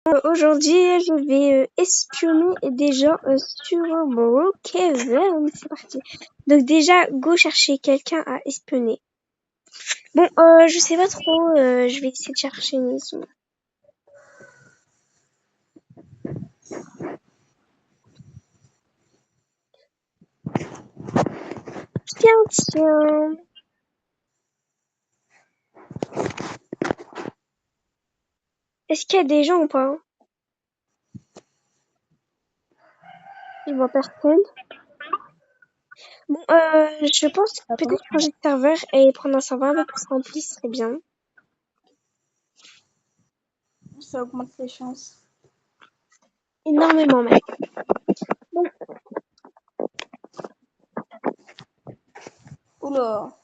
Aujourd'hui, je vais espionner des gens sur Brookhaven. C'est parti. Donc déjà, go chercher quelqu'un à espionner. Bon, je sais pas trop. Je vais essayer de chercher une maison. Tiens. Est-ce qu'il y a des gens ou pas? Je vois personne. Bon, je pense que peut-être changer de serveur et prendre un serveur un peu plus rempli, ce serait bien. Ça augmente les chances. Énormément même. Bon. Oula.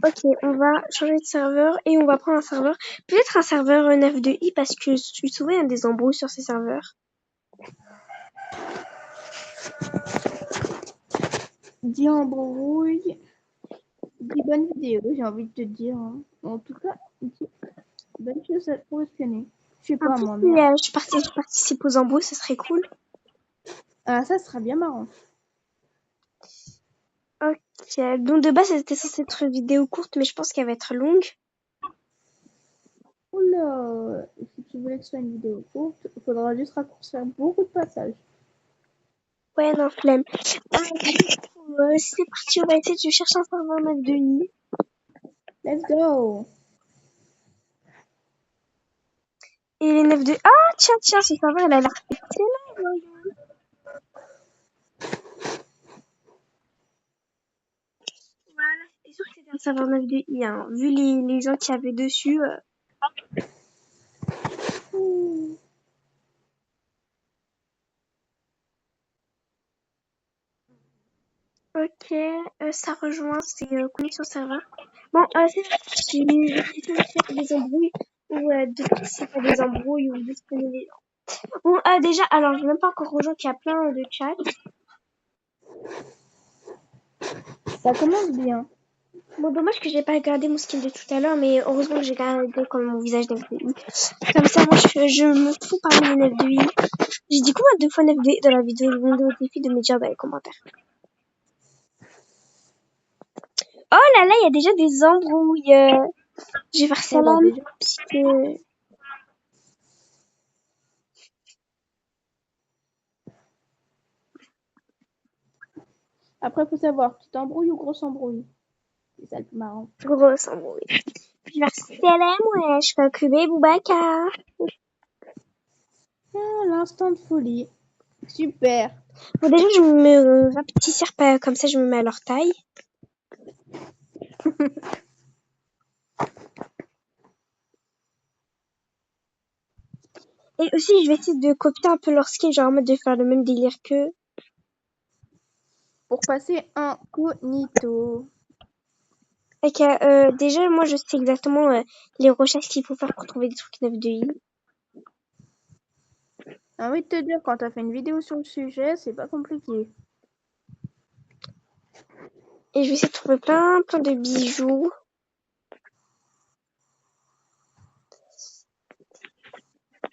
Ok, on va changer de serveur et on va prendre un serveur. Peut-être un serveur 9.2i parce que souvent il y a des embrouilles sur ces serveurs. Dis embrouille. Dis bonne vidéo, j'ai envie de te dire. Hein. En tout cas, bonne chose pour espionner. Je sais En pas plus, moi, si mais. je participe aux embrouilles, ça serait cool. Ah, ça sera bien marrant. Ok, donc de base c'était censé être une vidéo courte, mais je pense qu'elle va être longue. Oula. Si tu voulais que ce soit une vidéo courte, il faudra juste raccourcir beaucoup de passages. Ouais, non, flemme. C'est parti, on va essayer de chercher un serveur 9.2i. Let's go. Et les 9.2i... Ah, tiens, ce serveur, il a l'air excellent. Voilà, c'était sûr que c'était un serveur 9.2i, hein. Vu les gens qui avaient dessus... Ok, ça rejoint, c'est connexion serveur. Bon, c'est parti. Je vais essayer de faire des embrouilles ou de participer à des embrouilles ou d'espionner les gens. Bon, déjà, alors, je n'ai même pas encore rejoint qu'il y a plein de chats. Ça commence bien. Bon, dommage que j'ai pas regardé mon skin de tout à l'heure, mais heureusement que j'ai gardé comme mon visage d'FDI. Comme ça, moi, je me fous parmi les 9 de J'ai dit combien de fois 9 de dans la vidéo défi de me dire dans les commentaires. Oh là là, il y a déjà des embrouilles. Je vais faire Eh bah, salam, déjà. puisque... Après, faut savoir, petite embrouille ou grosse embrouille. C'est ça le plus marrant. Grosse embrouille. Je vais faire salam, wesh, Kakube Boubacar. Ah, l'instant de folie. Super. Bon, déjà, je me rapetissir pas comme ça, je me mets à leur taille. Et aussi, je vais essayer de copier un peu leur skin, genre en mode de faire le même délire qu'eux. Pour passer incognito. Ok, déjà, moi, je sais exactement les recherches qu'il faut faire pour trouver des trucs 9.2i. J'ai envie de te dire, quand t'as fait une vidéo sur le sujet, c'est pas compliqué. Et je vais essayer de trouver plein de bijoux.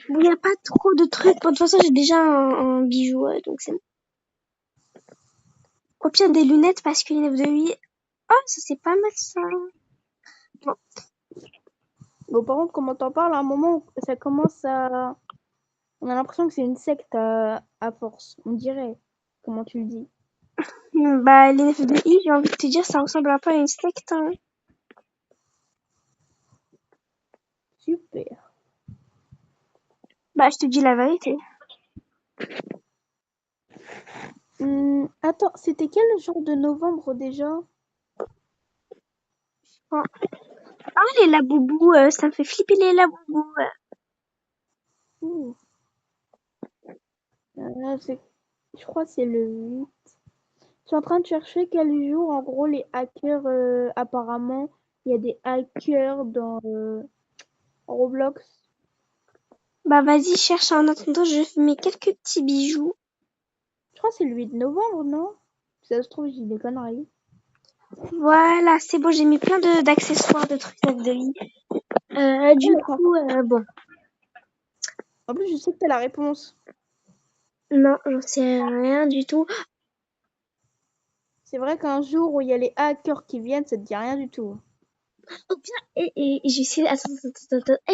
Bon, il n'y a pas trop de trucs. Bon, de toute façon, j'ai déjà un bijou, donc c'est bon. Copier des lunettes parce que les 9.2i... Oh, ça, c'est pas mal, ça. Bon. Bon, par contre, comment t'en parles, à un moment, ça commence à... On a l'impression que c'est une secte à force. On dirait. Comment tu le dis. Bah, les 9.2i, j'ai envie de te dire, ça ressemble un peu à une secte, hein. Super. Bah, je te dis la vérité. Attends, c'était quel jour de novembre déjà? Bon. Ah, les laboubous, ça me fait flipper les laboubous. Ouh. Je crois que c'est le 8. Je suis en train de chercher quel jour, en gros, les hackers, apparemment, il y a des hackers dans Roblox. Bah, vas-y, cherche. En attendant, je mets quelques petits bijoux. Je crois que c'est le 8 novembre, non? Si ça se trouve, j'ai des conneries. Voilà, c'est bon, j'ai mis plein d'accessoires, de trucs 9.2i. Du d'accord. coup, bon, En plus, je sais que t'as la réponse. non, j'en sais rien du tout. C'est vrai qu'un jour où il y a les hackers qui viennent, ça te dit rien du tout. Au pire, et j'ai essayé. Attends.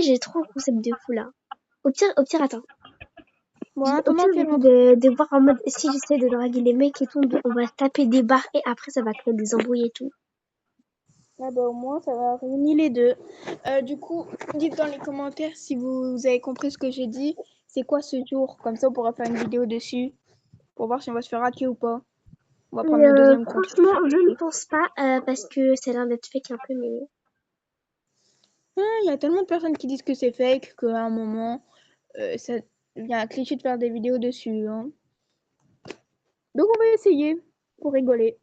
J'ai trop un concept de fou là. Au pire, attends. Bon, en Au pire, attendant qu'elle j'essaie rentre. de voir en mode si j'essaie de draguer les mecs et tout, on va se taper des barres et après ça va créer des embrouilles et tout. Ah bah au moins, ça va réunir les deux. Du coup, dites dans les commentaires si vous avez compris ce que j'ai dit. C'est quoi ce jour? Comme ça, on pourra faire une vidéo dessus pour voir si on va se faire hacker ou pas. On va Et prendre le deuxième compte. franchement, je ne pense pas parce que ça a l'air d'être fake un peu, mais Ah, il y a tellement de personnes qui disent que c'est fake qu'à un moment, ça devient un cliché de faire des vidéos dessus, hein. Donc on va essayer pour rigoler.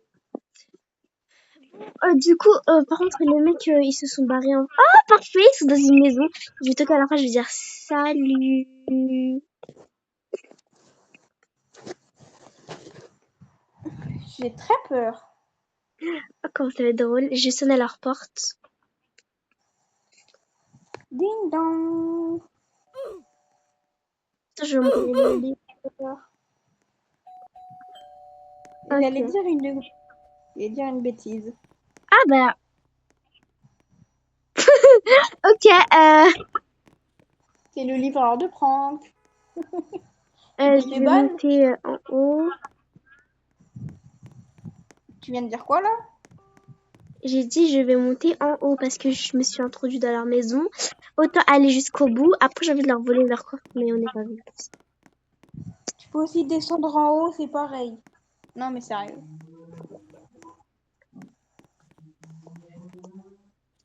du coup, par contre, les mecs ils se sont barrés en. Ah, parfait, ils sont dans une maison. Je vais toquer à la fin, je vais dire salut. J'ai très peur. Oh, comment ça va être drôle. J'ai sonné à leur porte. Ding dong. Attends, je vais monter les. J'allais Ok. dire une... J'allais dire une bêtise. Ah bah, ok. C'est le livreur de prank. Tu t'es Je fait vais ban? monter en haut. Tu viens de dire quoi là? J'ai dit je vais monter en haut parce que je me suis introduite dans leur maison. Autant aller jusqu'au bout. Après, j'ai envie de leur voler leur coffre, mais on n'est pas venu. Tu peux aussi descendre en haut, c'est pareil. Non mais sérieux.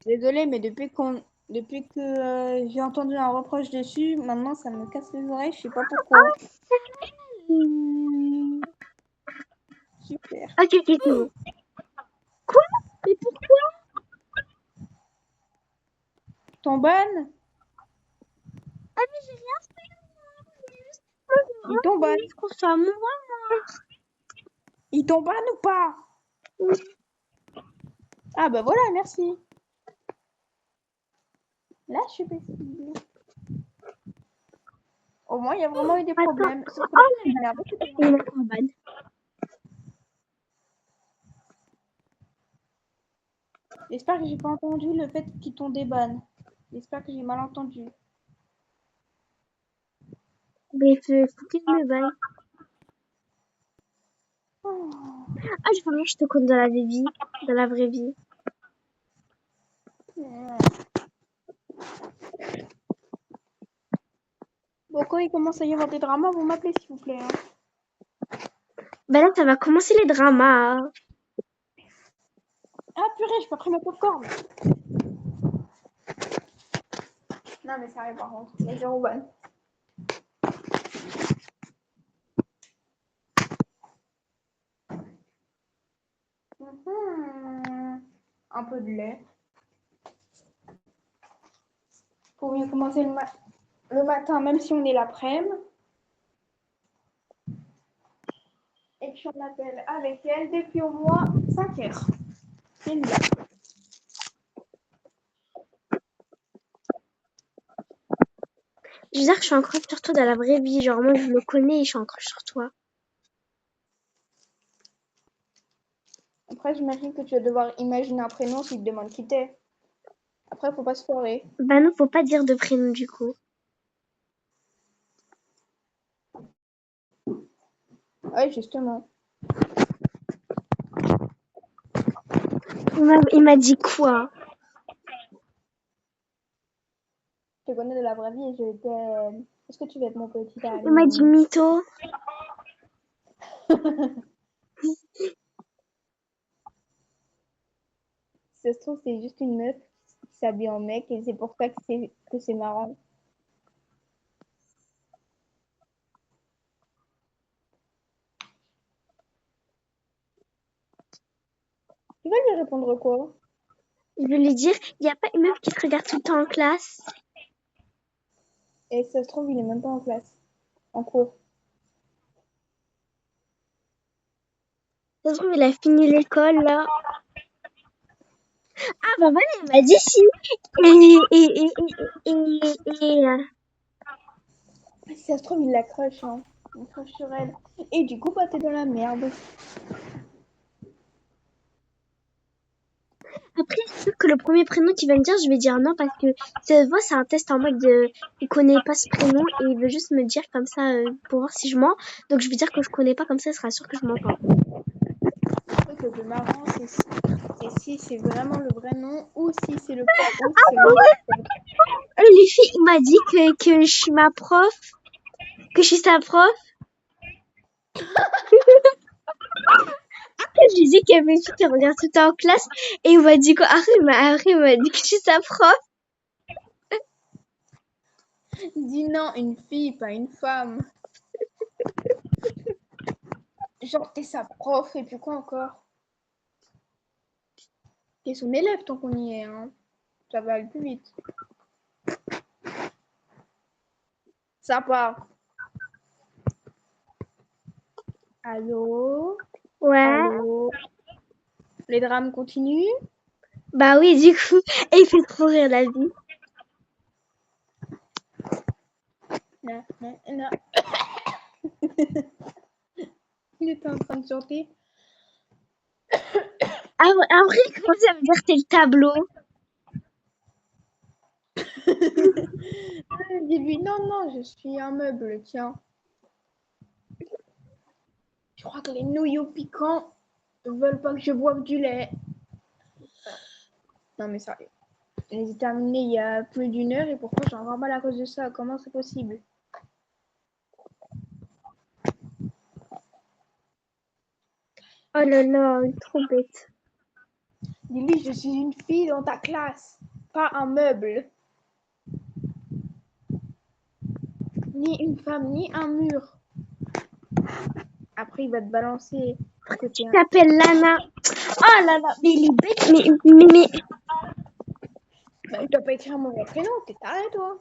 Désolée, mais depuis que j'ai entendu un reproche dessus, maintenant ça me casse les oreilles, je sais pas pourquoi. Hmm. Super. Ok, c'est bon. Quoi? Mais pourquoi? Ton ban? Ah, mais j'ai rien fait, moi. Il tombe ban? Je trouve ça moi. Il tombe ban ou pas? Ah bah voilà, merci. Là, je suis paisible. Au moins, il y a vraiment eu des Attends. problèmes. Sauf que là, Oh je suis là là. énervée, c'était Il moi. m'a encore ban. J'espère que j'ai pas entendu le fait qu'ils t'ont déban. J'espère que j'ai mal entendu. Mais faut qu'il me banne. Oh. Ah, je te compte dans la vraie vie. Dans la vraie vie. Bon, quand il commence à y avoir des dramas, vous m'appelez s'il vous plaît, hein. Bah là, ça va commencer les dramas. Ah purée, j'ai pas pris ma popcorn. Non mais sérieux par contre, il y a zéro ban. Un peu de lait. Pour mieux commencer le matin, même si on est l'après-midi. Et puis on appelle avec elle depuis au moins 5 heures. C'est une blague. Je veux dire que je suis encore sur toi dans la vraie vie. Genre, moi, je le connais et je suis encore sur toi. Après, j'imagine que tu vas devoir imaginer un prénom s'il te demande qui t'es. Après, faut pas se foirer. Bah non, faut pas dire de prénom du coup. Ouais, justement. Il m'a dit quoi? Je te connais de la vraie vie et je t'aime. Est-ce que tu veux être mon petit Il m'a dit ami? mytho. Si ça se trouve, c'est juste une meuf qui s'habille en mec et c'est pour ça que c'est marrant. Tu vas lui répondre quoi? Je vais lui dire, il n'y a pas une meuf qui te regarde tout le temps en classe. Et si ça se trouve, il est même pas en classe. En cours. Ça se trouve, il a fini l'école là. Ah bah voilà, il m'a dit si. Et Si ça se trouve, il la crush, hein. Il crush sur elle. Et du coup, bah, t'es dans la merde. après, c'est sûr que le premier prénom qu'il va me dire, je vais dire non parce que cette fois, c'est un test en mode il connaît pas ce prénom et il veut juste me dire comme ça pour voir si je mens. Donc je vais dire que je connais pas, comme ça il sera sûr que je mens pas. Le truc le plus marrant, c'est si c'est vraiment le vrai nom ou si c'est le ou si c'est le nom. Les filles, il m'a dit que je suis ma prof, que je suis sa prof. Après, je lui ai dit qu'il y avait une fille qui regarde tout le temps en classe et il m'a dit quoi? Après, il m'a dit que je suis sa prof. Dis non, une fille, pas une femme. Genre, t'es sa prof et puis quoi encore? T'es son élève tant qu'on y est, hein. Ça va aller plus vite. Ça part. Allô? Ouais. Allô? Les drames continuent? Bah oui, du coup, et il fait trop rire la vie. Non, non, non. Il était en train de chanter. Ah, après, comment ça veut dire que t'es le tableau? Dis-lui, non, non, je suis un meuble, tiens. Je crois que les noyaux piquants veulent pas que je boive du lait. Non, mais sérieux. Je les ai terminés il y a plus d'une heure et pourquoi j'ai encore mal à cause de ça? Comment c'est possible? Oh là là, trop bête. Dis-lui, je suis une fille dans ta classe, pas un meuble. Ni une femme, ni un mur. Après, il va te balancer que t'es Tu t'appelles Lana. Oh là là, mais il est bête, mais. Bah, tu dois pas écrire mon vrai prénom, t'es taré, toi.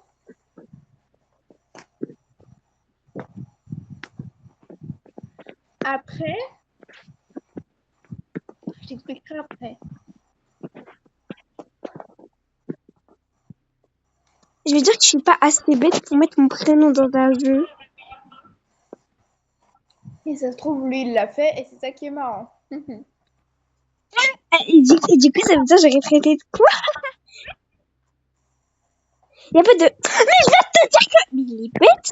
Après, je t'expliquerai après. Je veux dire que je suis pas assez bête pour mettre mon prénom dans un jeu. Et ça se trouve, lui, il l'a fait et c'est ça qui est marrant. Et du coup, ça veut dire que j'aurais traité de quoi? Il y a pas de. Mais je viens de te dire que. Mais il est bête.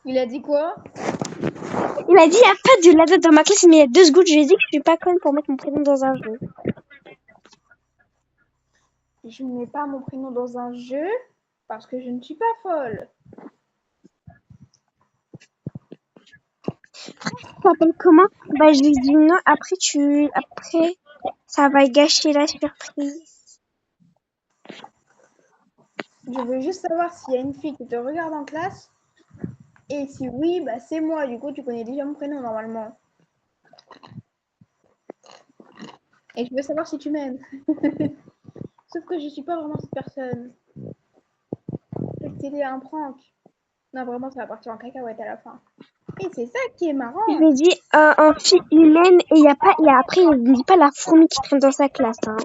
Il a dit quoi? Il m'a dit il y a pas de Lana dans ma classe, mais il y a 2 secondes, je lui ai dit que je suis pas conne pour mettre mon prénom dans un jeu. Je ne mets pas mon prénom dans un jeu parce que je ne suis pas folle. Tu t'appelles comment? Bah, je lui dis non. Après, ça va gâcher la surprise. Je veux juste savoir s'il y a une fille qui te regarde en classe. Et si oui, bah c'est moi. Du coup, tu connais déjà mon prénom normalement. Et je veux savoir si tu m'aimes. Sauf que je suis pas vraiment cette personne. C'était un prank. Non, vraiment, ça va partir en cacahuète à la fin. Et c'est ça qui est marrant. Je lui ai dit un fille humaine et il y a pas, et après, il ne dit pas la fourmi qui traîne dans sa classe. Hein.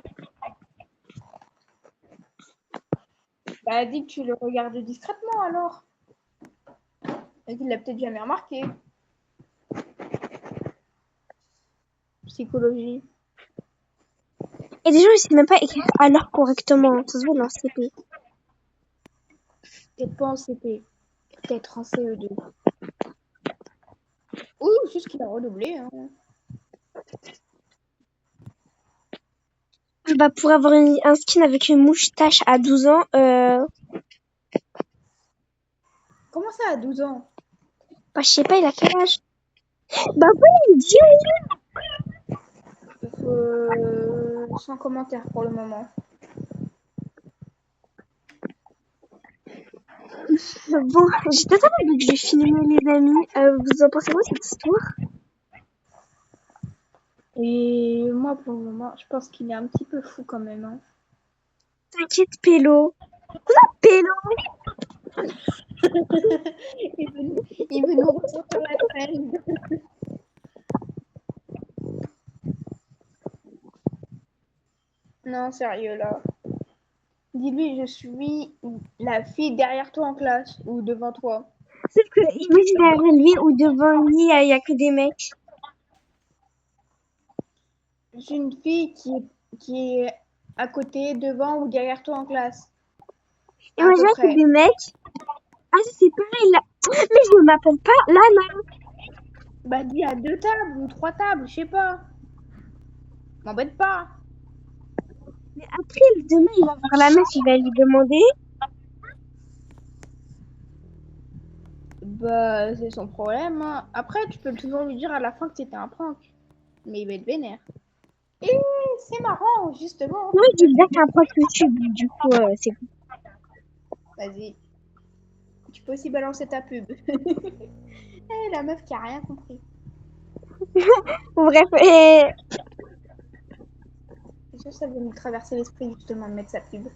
Bah, dis que tu le regardes discrètement alors. Et qu'il l'a peut-être jamais remarqué. Psychologie. Et des gens, ils savent même pas écrire alors correctement. Ça se voit dans le CP. Peut-être pas en CP. Peut-être en CE2. Ou juste qu'il a redoublé. Hein. Bah, pour avoir un skin avec une moustache à 12 ans, Comment ça à 12 ans? bah, je sais pas, il a quel âge? Bah, oui, Dieu! Sans commentaire pour le moment. Bon, j'ai totalement oublié que je vais filmer, les amis. Vous en pensez quoi, cette histoire? Et moi, pour le moment, je pense qu'il est un petit peu fou quand même. Hein. T'inquiète, Pélo. Pélo! il veut nous ressortir la traîne. Non, sérieux, là. Dis-lui, je suis la fille derrière toi en classe ou devant toi. Sauf que, imagine derrière lui ou devant lui, il y a que des mecs. Je suis une fille qui est à côté, devant ou derrière toi en classe. À peu Imagine que près. des mecs. Ah, c'est pareil là. Mais je ne m'appelle pas Lana. Bah, dis à 2 tables ou 3 tables, je sais pas. M'embête pas. Mais après, demain, il va voir la meuf, il va lui demander. Bah, c'est son problème, hein. Après, tu peux toujours lui dire à la fin que c'était un prank. Mais il va être vénère. Et c'est marrant, justement. Moi, je dis bien qu'un prof YouTube, du coup, c'est bon. Vas-y. Tu peux aussi balancer ta pub. La meuf qui a rien compris. Bref, C'est sûr, ça vient me traverser l'esprit, justement, de mettre sa pub.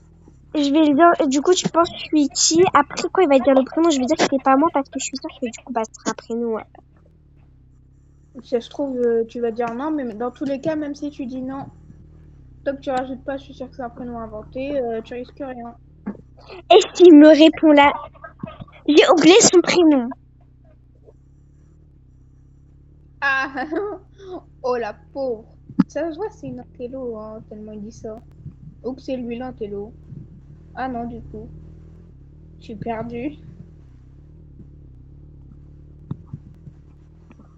je vais lui dire, du coup, tu penses que je suis qui? Après, quoi, il va dire le prénom, je vais dire que c'est pas moi parce que je suis sûre que du coup, bah, ce sera un prénom. Si ça se trouve, tu vas dire non, mais dans tous les cas, même si tu dis non, tant que tu rajoutes pas, je suis sûre que c'est un prénom inventé, tu risques rien. Et s'il me répond là, j'ai oublié son prénom. Ah oh la pauvre. Ça se voit, c'est une intello, hein, tellement il dit ça. Ou que c'est lui l'intello. Ah non, du coup. Je suis perdue.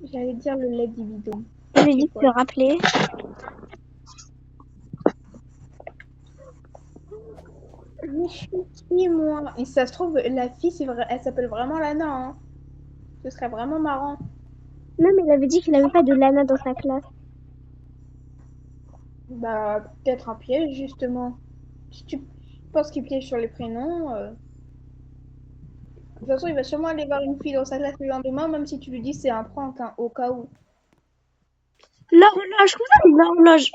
J'allais dire le lait du bidon. Je lui C'est dis de quoi? te rappeler. Mais je suis qui, moi? Et si ça se trouve, la fille, c'est vrai, elle s'appelle vraiment Lana, hein. Ce serait vraiment marrant. Non, mais il avait dit qu'il avait pas de Lana dans sa classe. Bah, peut-être un piège, justement. Si tu penses qu'il piège sur les prénoms, de toute façon, il va sûrement aller voir une fille dans sa classe le lendemain, même si tu lui dis c'est un prank, hein, au cas où. L'horloge, comment ça, l'horloge?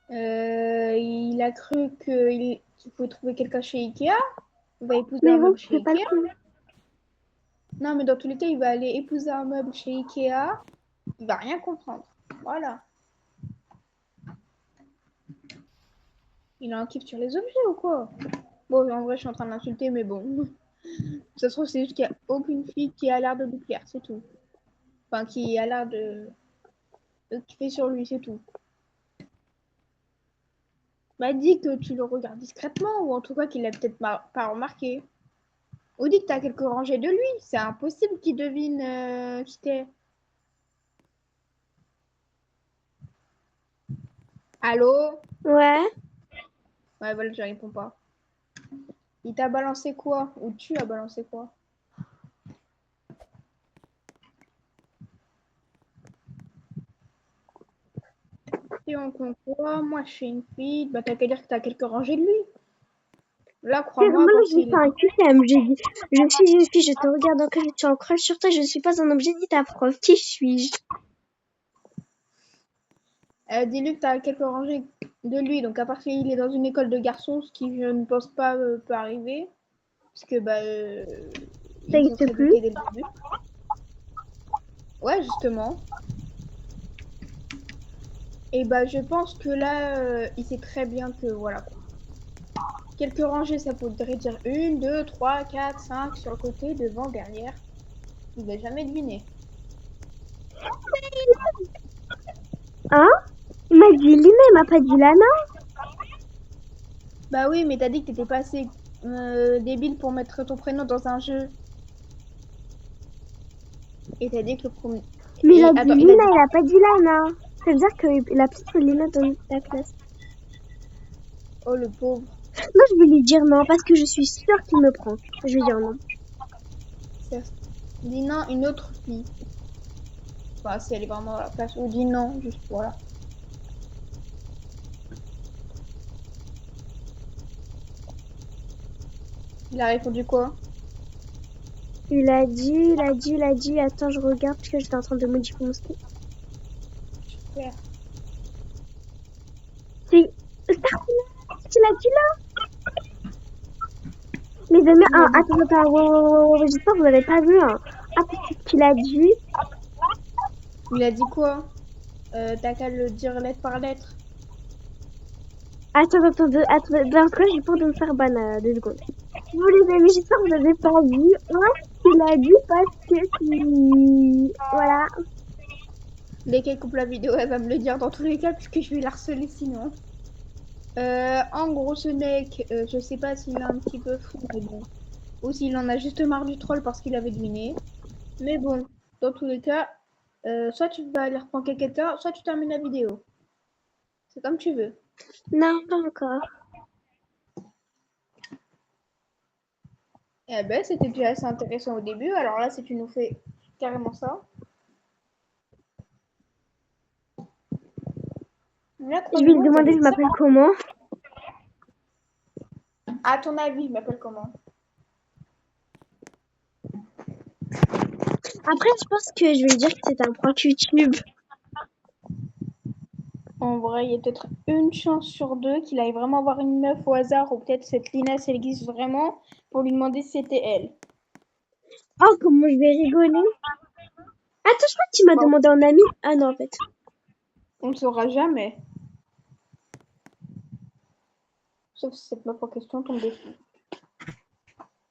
Il a cru qu'il pouvait trouver quelqu'un chez Ikea. Il va épouser Mais un bon, meuble tu chez fais pas le Ikea. coup. Non, mais dans tous les cas, il va aller épouser un meuble chez Ikea. Il va rien comprendre. Voilà. Il a un kiff sur les objets ou quoi? Bon, en vrai, je suis en train de l'insulter, mais bon. Ça se trouve, c'est juste qu'il n'y a aucune fille qui a l'air de lui plaire, c'est tout. Enfin, qui a l'air de kiffer sur lui, c'est tout. Bah, dis que tu le regardes discrètement, ou en tout cas qu'il l'a peut-être pas remarqué. Ou dis que t'as quelques rangées de lui. C'est impossible qu'il devine qui t'es. Allô? Ouais. Ouais, voilà, je réponds pas. Il t'a balancé quoi? Ou tu as balancé quoi? Si on compte quoi? Moi, je suis une fille. Bah, t'as qu'à dire que t'as quelques rangées de lui. Là, C'est crois-moi, vraiment là, quand je me fais un QCM. J'ai dit, je suis une fille, je te regarde en classe, je suis en crush sur toi, je ne suis pas un objet ni ta prof. Qui suis-je? dis-lui que t'as quelques rangées de lui. Donc, à part qu'il est dans une école de garçons, ce qui, je ne pense pas peut arriver. Parce que, bah, Ça ils en existe seraient plus. dotés dès le début. Ouais, justement. Et bah, je pense que là, il sait très bien que, voilà, quoi. Quelques rangées, ça voudrait dire 1, 2, 3, 4, 5 sur le côté, devant, derrière. Il va jamais deviner. Hein? Il m'a dit Lina, il m'a pas dit Lana. Bah oui, mais t'as dit que t'étais pas assez débile pour mettre ton prénom dans un jeu. Et t'as dit que le premier... Mais il Et a dit attends, Lina, il a pas dit Lana. Ça veut dire qu'il a peut-être Lina dans ta classe. Oh, le pauvre. Moi, je vais lui dire non parce que je suis sûre qu'il me prend. Je vais dire non. Dis non, une autre fille. Enfin, si elle est vraiment à la place. Ou dis non, juste voilà. Il a répondu quoi? Il a dit. Attends, je regarde parce que j'étais en train de modifier mon script. Super. C'est Starfina, tu l'as dit là? Les amis, Il a dit attends, ouais, j'espère que vous n'avez pas vu. Ah, parce qu'il a dit. Il a dit quoi? T'as qu'à le dire lettre par lettre. Attends, dans quoi j'ai peur de me faire ban 2 secondes. Vous les amis, j'espère que vous n'avez pas vu. Hein, il a dit parce que si... Voilà. Dès qu'elle coupe la vidéo, elle va me le dire dans tous les cas, puisque je vais la harceler sinon. En gros, ce mec, je sais pas s'il est un petit peu fou, mais bon. Ou s'il en a juste marre du troll parce qu'il avait deviné. Mais bon, dans tous les cas, soit tu vas aller reprendre quelqu'un, soit tu termines la vidéo. C'est comme tu veux. Non, pas encore. Eh ben, c'était déjà assez intéressant au début. Alors là, si tu nous fais carrément ça. Là, 3 Je vais lui secondes, ça va demander je être ça. m'appelle comment. À ton avis, je m'appelle comment? Après, je pense que je vais lui dire que c'est un prank YouTube. En vrai, il y a peut-être une chance sur deux qu'il aille vraiment voir une meuf au hasard, ou peut-être cette Lina, si elle existe vraiment, pour lui demander si c'était elle. Oh, comment je vais rigoler. Attends, je crois que tu m'as Bon, demandé en ami. Ah non, en fait. on ne saura jamais. Sauf si cette meuf en question tombe dessus.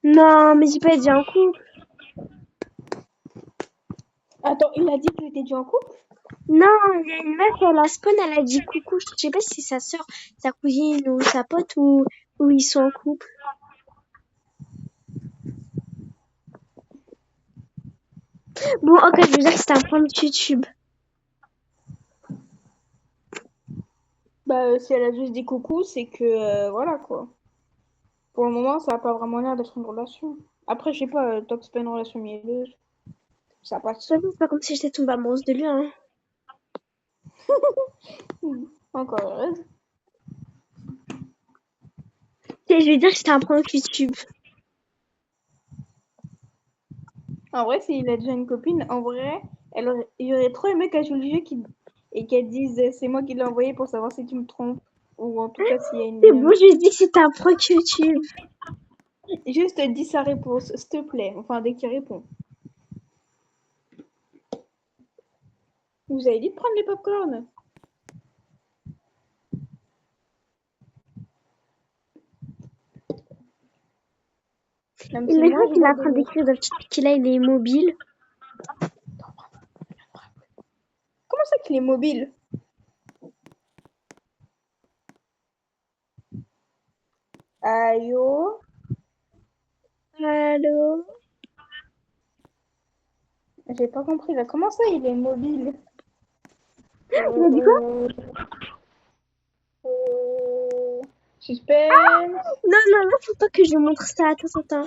Non, mais j'ai pas dit en couple. Attends, il a dit qu'il était déjà en couple? Non, il y a une meuf, elle a spawn, elle a dit coucou. Je sais pas si c'est sa soeur, sa cousine ou sa pote ou ils sont en couple. Bon, ok, je veux dire que c'est un prank YouTube. Bah, si elle a juste dit coucou, c'est que voilà quoi. Pour le moment, ça n'a pas vraiment l'air d'être une relation. Après, je sais pas, tant que c'est pas une relation mielleuse, ça passe. De toute façon, c'est pas comme si j'étais tombée amoureuse de lui, hein. Encore heureuse. Et je veux dire que c'était un prank YouTube. En vrai, s'il a déjà une copine, en vrai, il y aurait trop aimé qu'elle joue le jeu et qu'elle dise c'est moi qui l'ai envoyé pour savoir si tu me trompes. Ou en tout cas, s'il y a C'est bon, une. je lui dis que c'est un prank YouTube. Juste dis sa réponse, s'il te plaît. Enfin, dès qu'il répond. Vous avez dit de prendre les popcorn? Même si moi, Imagine je qu'il est bois en de train l'eau. d'écrire dans le chat qu'il a, il est mobile. Comment ça qu'il est mobile? Allô? Allô? J'ai pas compris là. Comment ça, il est mobile? Il a dit quoi? Suspense. Non, non, non, faut pas que je montre ça. Attends, attends.